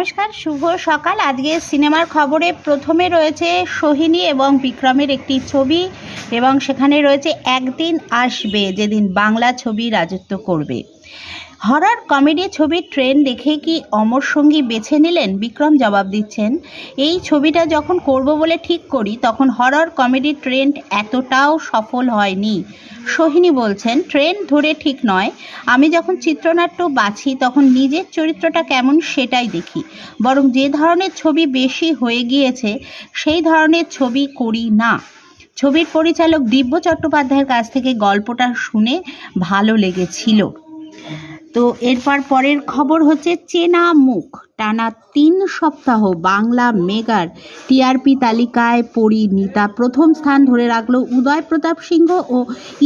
নমস্কার, শুভ সকাল। আজকে সিনেমার খবরে প্রথমে রয়েছে সোহিনী এবং বিক্রমের একটি ছবি এবং সেখানে রয়েছে একদিন আসবে যেদিন বাংলা ছবি রাজত্ব করবে। হরর কমেডি ছবির ট্রেন্ড দেখে কি অমর সঙ্গী বেছে নিলেন? বিক্রম জবাব দিচ্ছেন, এই ছবিটা যখন করব বলে ঠিক করি তখন হরর কমেডি ট্রেন্ড এতটাও সফল হয়নি। সোহিনী বলছেন, ট্রেন্ড ধরে ঠিক নয়, আমি যখন চিত্রনাট্য বাছি তখন নিজের চরিত্রটা কেমন সেটাই দেখি, বরং যে ধরনের ছবি বেশি হয়ে গিয়েছে সেই ধরনের ছবি করি না। ছবির পরিচালক দিব্য চট্টোপাধ্যায়ের কাছ থেকে গল্পটা শুনে ভালো লেগেছিল। তো এরপর পরের খবর হচ্ছে চেনা মুখ। টানা 3 সপ্তাহ বাংলা মেগার টিআরপি তালিকায় পরিণীতা প্রথম স্থান ধরে রাখলো। উদয় প্রতাপ সিংহ ও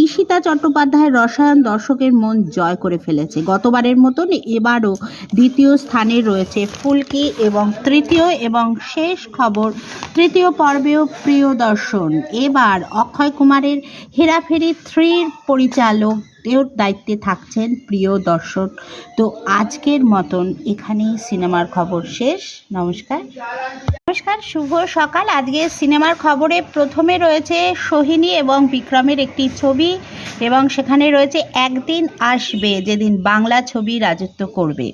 ঈশিতা চট্টোপাধ্যায়ের রসায়ন দর্শকের মন জয় করে ফেলেছে। গতবারের মতন এবারও দ্বিতীয় স্থানে রয়েছে ফুলকি এবং তৃতীয় এবং শেষ খবর তৃতীয় পর্বেও প্রিয়দর্শন। এবার অক্ষয় কুমারের হেরাফেরি 3-র পরিচালক এর দায়িত্বে থাকছেন প্রিয়দর্শন। তো আজকের মতন এখানেই সিনেমার খবর শেষ। নমস্কার, শুভ সকাল। আজকে সিনেমার খবরে প্রথমে রয়েছে সোহিনী এবং বিক্রমের একটি ছবি এবং সেখানে রয়েছে একদিন আসবে যেদিন বাংলা ছবি রাজত্ব করবে।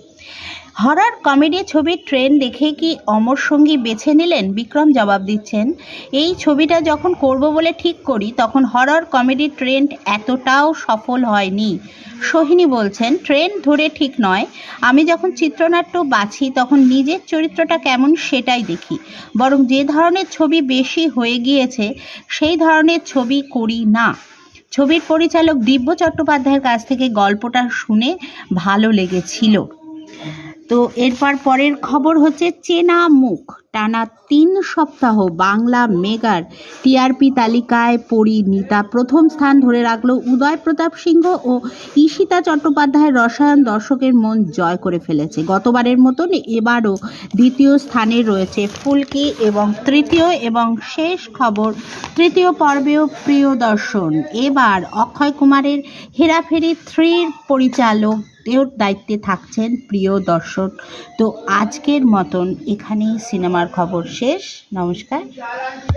হরর কমেডি ছবির ট্রেন্ড দেখে কি অমর সঙ্গী বেছে নিলেন? বিক্রম জবাব দিচ্ছেন, এই ছবিটা যখন করব বলে ঠিক করি তখন হরর কমেডি ট্রেন্ড এতটাও সফল হয়নি। সোহিনী বলছেন, ট্রেন্ড ধরে ঠিক নয়, আমি যখন চিত্রনাট্য বাছি তখন নিজের চরিত্রটা কেমন সেটাই দেখি, বরং যে ধরনের ছবি বেশি হয়ে গিয়েছে সেই ধরনের ছবি করি না। ছবির পরিচালক দিব্য চট্টোপাধ্যায়ের কাছ থেকে গল্পটা শুনে ভালো লেগেছিল। তো এরপর পরের খবর হচ্ছে চেনা মুখ। টানা 3 সপ্তাহ বাংলা মেগার টিআরপি তালিকায় পরিণীতা প্রথম স্থান ধরে রাখলো। উদয় প্রতাপ সিংহ ও ঈশিতা চট্টোপাধ্যায়ের রসায়ন দর্শকের মন জয় করে ফেলেছে। গতবারের মতন এবারও দ্বিতীয় স্থানে রয়েছে ফুলকি এবং তৃতীয় এবং শেষ খবর তৃতীয় পর্বেও প্রিয়দর্শন। এবার অক্ষয় কুমারের হেরাফেরি 3-র পরিচালক এর দায়িত্বে থাকছেন প্রিয়দর্শন। তো আজকের মতন এখানেই সিনেমার খবর শেষ। নমস্কার।